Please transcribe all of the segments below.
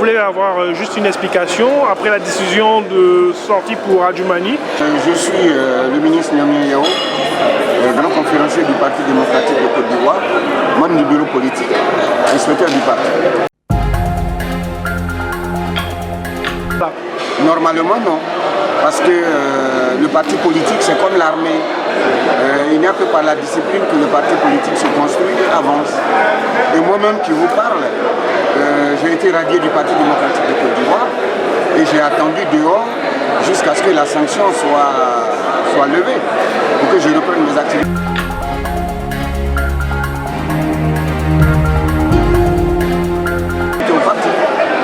voulais avoir juste une explication après la décision de sortie pour Adjumani. Je suis le ministre Niamey Yao, grand conférencier du Parti démocratique de Côte d'Ivoire, membre du bureau politique, inspecteur du parti. Normalement non, parce que le parti politique c'est comme l'armée. Il n'y a que par la discipline que le parti politique se construit et avance. Et moi-même qui vous parle, j'ai été radié du Parti démocratique de Côte d'Ivoire et j'ai attendu dehors jusqu'à ce que la sanction soit levée pour que je reprenne mes activités.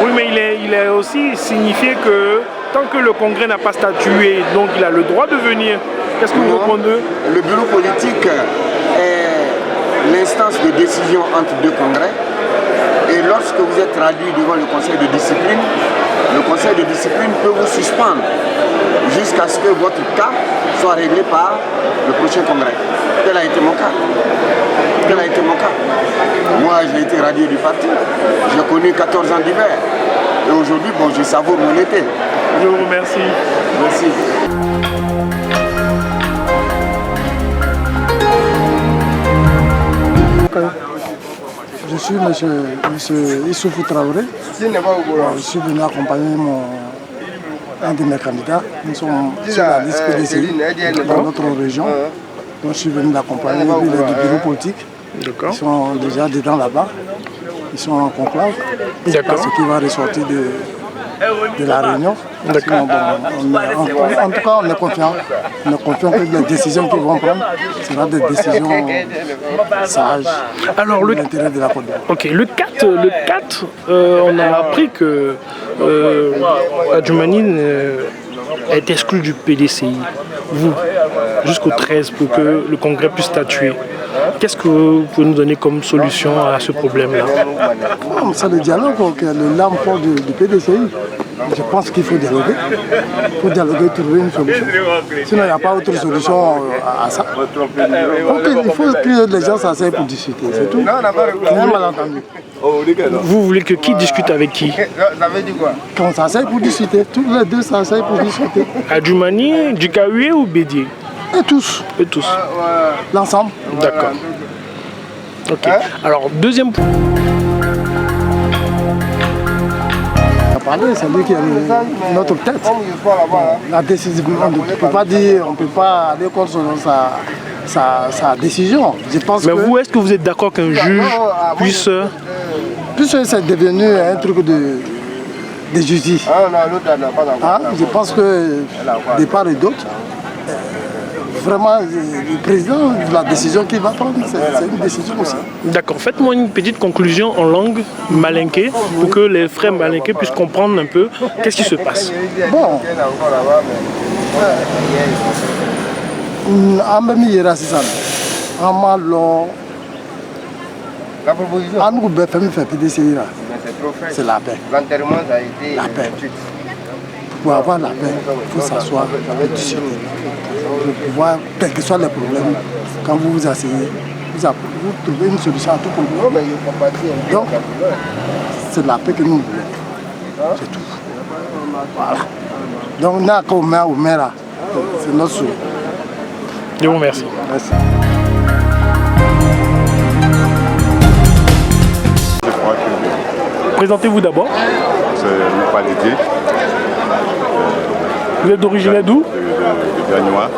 Oui, mais il est aussi signifié que tant que le Congrès n'a pas statué, donc il a le droit de venir. Qu'est-ce que vous répondez? Le bureau politique est l'instance de décision entre deux congrès. Et lorsque vous êtes traduit devant le conseil de discipline, le conseil de discipline peut vous suspendre jusqu'à ce que votre cas soit réglé par le prochain congrès. Tel a été mon cas. Tel a été mon cas. Moi, j'ai été radié du parti. J'ai connu 14 ans d'hiver. Et aujourd'hui, bon, je savoure mon été. Je vous remercie. Merci. Je suis monsieur Issoufou Traoré. Je suis venu accompagner un de mes candidats. Nous sommes sur la liste PDCI dans notre région. Donc je suis venu l'accompagner. Il est du bureau politique. Ils sont déjà dedans là-bas. Ils sont en conclave. C'est pas ce qui va ressortir de la réunion. Sinon, bon, en tout cas, on est confiant. On est confiant que les décisions qu'ils vont prendre seront des décisions sages. Alors, pour l'intérêt de la Côte d'Ivoire. Ok, le 4 on a appris que Adjumani est exclu du PDCI. Vous, jusqu'au 13 pour que le Congrès puisse statuer. Qu'est-ce que vous pouvez nous donner comme solution à ce problème-là? C'est le dialogue, le l'emploi du PDCI. Je pense qu'il faut dialoguer. Il faut dialoguer, trouver une solution. Sinon, il n'y a pas autre solution à ça. Donc, il faut que les gens s'asseyent pour discuter. C'est tout. C'est un malentendu. Vous voulez que qui discute avec qui? Qu'on s'asseye pour discuter. Tous les deux s'asseyent pour discuter. Adjumani, Djikaoué ou Bédié? Et tous. Et tous. L'ensemble. D'accord. Ok. Alors, deuxième point. C'est lui qui est notre tête. La décision, on ne peut pas aller contre sa décision. Je pense mais vous, est-ce que vous êtes d'accord qu'un juge puisse... Puisque c'est devenu un truc de justice. Je pense que de part et d'autre, vraiment, le président, la décision qu'il va prendre, c'est une décision aussi. D'accord. Faites-moi une petite conclusion en langue malinké pour que les frères malinké puissent comprendre un peu qu'est-ce qui se passe. Bon. La proposition, c'est la paix. l'enterrement a été... La paix. Pour avoir la paix, il faut s'asseoir avec discuter. Pour pouvoir, quels que soient les problèmes, quand vous vous asseyez, vous trouvez une solution à tout problème. Donc, c'est la paix que nous voulons. C'est tout. Voilà. Donc, on a qu'au maire là. C'est notre souhait. Je vous remercie. Merci. Présentez-vous d'abord. C'est Loupa Didier. Vous êtes d'origine d'où? De Gagnois.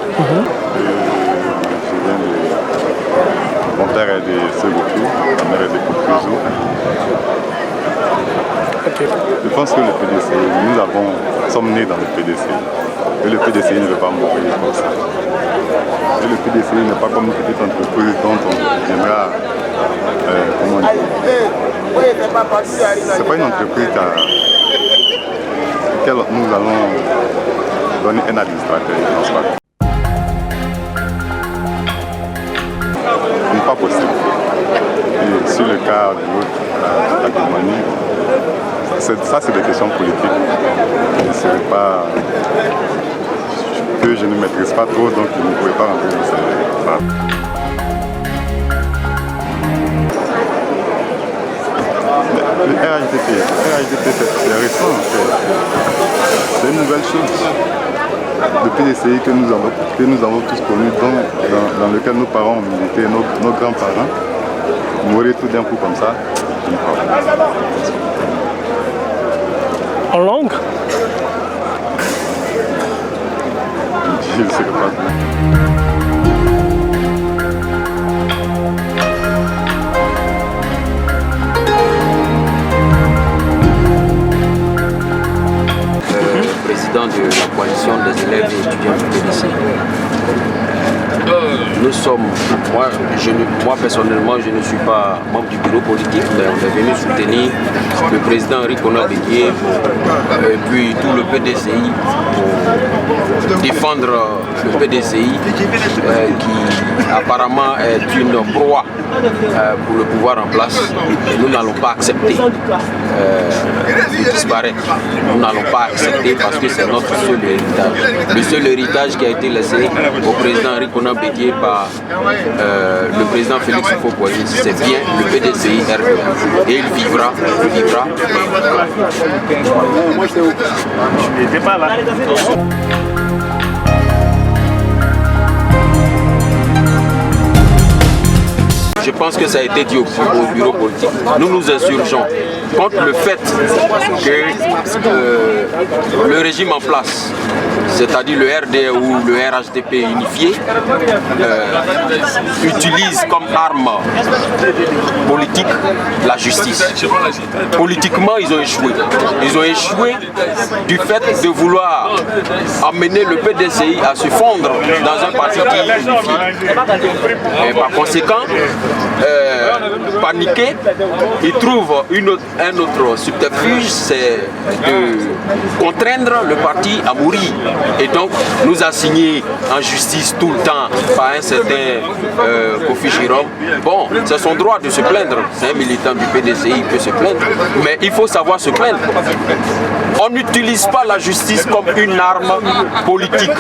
Mon père est de Ségoutou, ma mère est de Koukouzo. Je pense que le PDC, nous sommes nés dans le PDC. Et le PDC ne veut pas mourir comme ça. Et le PDC n'est pas comme une petite entreprise dont on viendra, comment dire, c'est pas une entreprise à laquelle nous allons donner un administrateur, je pense pas. Ce n'est pas possible. Et sur le cas de l'autre, la Guinée, ça c'est des questions politiques. Que je ne maîtrise pas trop, donc je ne pouvais pas rentrer dans ces débats. RHDP, c'est récent, c'est une nouvelle chose. Le PDCI que nous avons tous connu, dans lequel nos parents ont milité, nos grands-parents, mourir tout d'un coup comme ça, je ne crois pas. En langue? Je ne sais pas. Président de la coalition des élèves et étudiants du PDCI. Nous sommes, moi personnellement je ne suis pas membre du bureau politique, mais on est venu soutenir le président Henri Konan Bédié et puis tout le PDCI pour défendre le PDCI qui apparemment est une proie pour le pouvoir en place. Et nous n'allons pas accepter de disparaître. Nous n'allons pas accepter parce que c'est notre seul héritage. Le seul héritage qui a été laissé au président Henri Konan Bédié par le président Félix Houphouët-Boigny, c'est bien le PDCI RDA. Et il vivra. Moi je n'étais pas là. Je pense que ça a été dit au bureau politique. Nous nous insurgeons contre le fait que le régime en place, c'est-à-dire le RDA ou le RHDP unifié, utilise comme arme politique la justice. Politiquement, ils ont échoué. Ils ont échoué du fait de vouloir amener le PDCI à se fondre dans un parti qui est unifié. Et par conséquent, paniqué, ils trouvent un autre subterfuge, c'est de contraindre le parti à mourir. Et donc, nous assigner en justice tout le temps par un certain Kofi Jérôme. Bon, c'est son droit de se plaindre. C'est un militant du PDCI, il peut se plaindre. Mais il faut savoir se plaindre. On n'utilise pas la justice comme une arme politique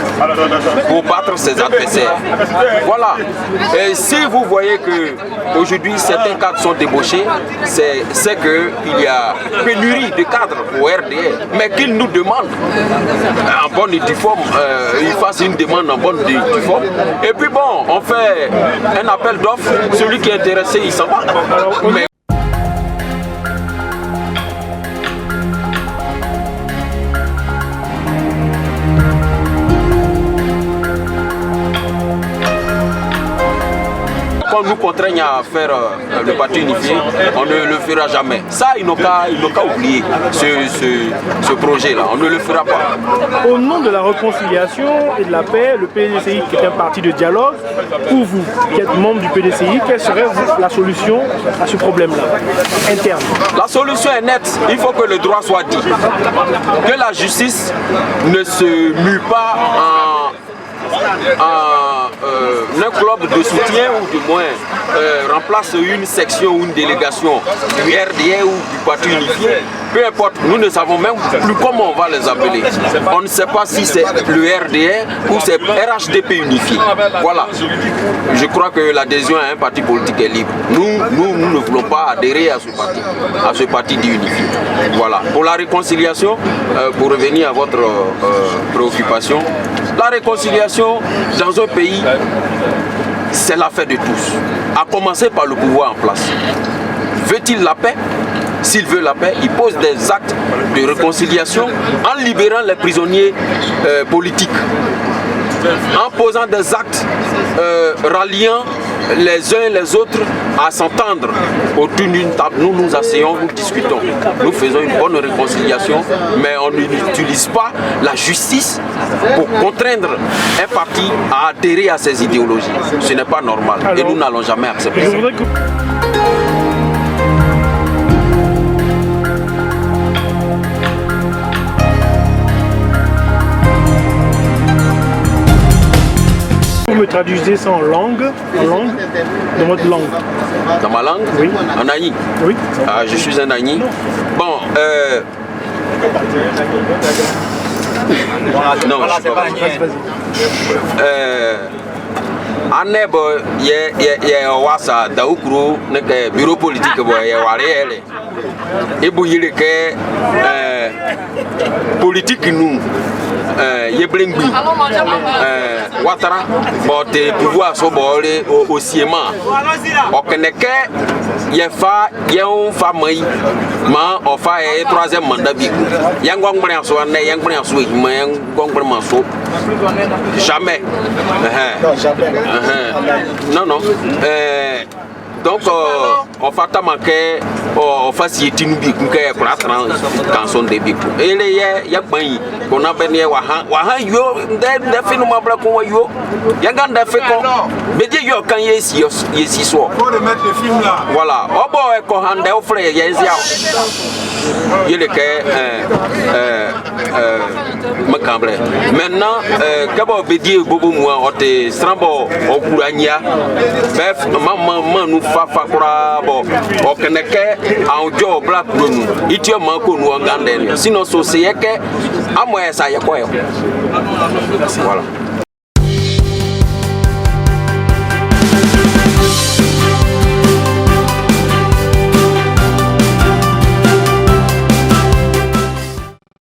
pour battre ses adversaires. Voilà. Et si vous voyez que aujourd'hui certains cadres sont débauchés, c'est qu'il y a pénurie de cadres au RDA, mais qu'ils nous demandent en bonne et due forme, ils fassent une demande en bonne et due forme. Et puis bon, on fait un appel d'offres, celui qui est intéressé, il s'en va. Mais nous contraignent à faire le parti unifié, on ne le fera jamais. Ça, ils n'ont qu'à oublier ce projet-là, on ne le fera pas. Au nom de la réconciliation et de la paix, le PDCI qui est un parti de dialogue, pour vous, qui êtes membre du PDCI, quelle serait la solution à ce problème-là, interne? La solution est nette, il faut que le droit soit dit. Que la justice ne se mue pas un club de soutien ou du moins remplace une section ou une délégation du RDA ou du parti unifié. Peu importe, nous ne savons même plus comment on va les appeler. On ne sait pas si c'est le RDA ou c'est RHDP unifié. Voilà. Je crois que l'adhésion à un parti politique est libre. Nous ne voulons pas adhérer à ce parti dit unifié. Voilà. Pour la réconciliation, pour revenir à votre préoccupation, la réconciliation dans un pays, c'est l'affaire de tous, à commencer par le pouvoir en place. Veut-il la paix? S'il veut la paix, il pose des actes de réconciliation en libérant les prisonniers politiques, en posant des actes ralliant les uns et les autres à s'entendre autour d'une table. Nous nous asseyons, nous discutons, nous faisons une bonne réconciliation, mais on n'utilise pas la justice pour contraindre un parti à adhérer à ses idéologies. Ce n'est pas normal. Alors, et nous n'allons jamais accepter ça. Vous me traduisez ça en langue, dans votre langue. Dans ma langue? Oui. En Agni? Oui. Ah, je suis un Agni. Bon, non, je ne suis pas. Anne bo ye wasa da ukuru ne ke bureau politique bo ye ware ele. E bo yile ke politique nous ye blingbi Ouattara but pouvoir so bo le au siema o keneke ye fa ye on fa mai ma o fa e troisième mandat bi yang gong mre so na yang mre so ma yang gong mre ma so jamais non donc on fa ta manquer on fa si tinu bi ke pour attendre canson de bi ele ya gban ko na be ne wa ha yo de fi no ma bra ko yo ya ga da fe ko be je yo kan yesi so faut remettre le film là voilà obo e ko hande o frère ya ezi a yele ke makambre maintenant kabo be die bobo mu o te strambo o kuranya bef mama nu fa kura bo o keneke an jo black runu itio man ko nu ngande sinon so se yeke amo esa ye ko yo voilà.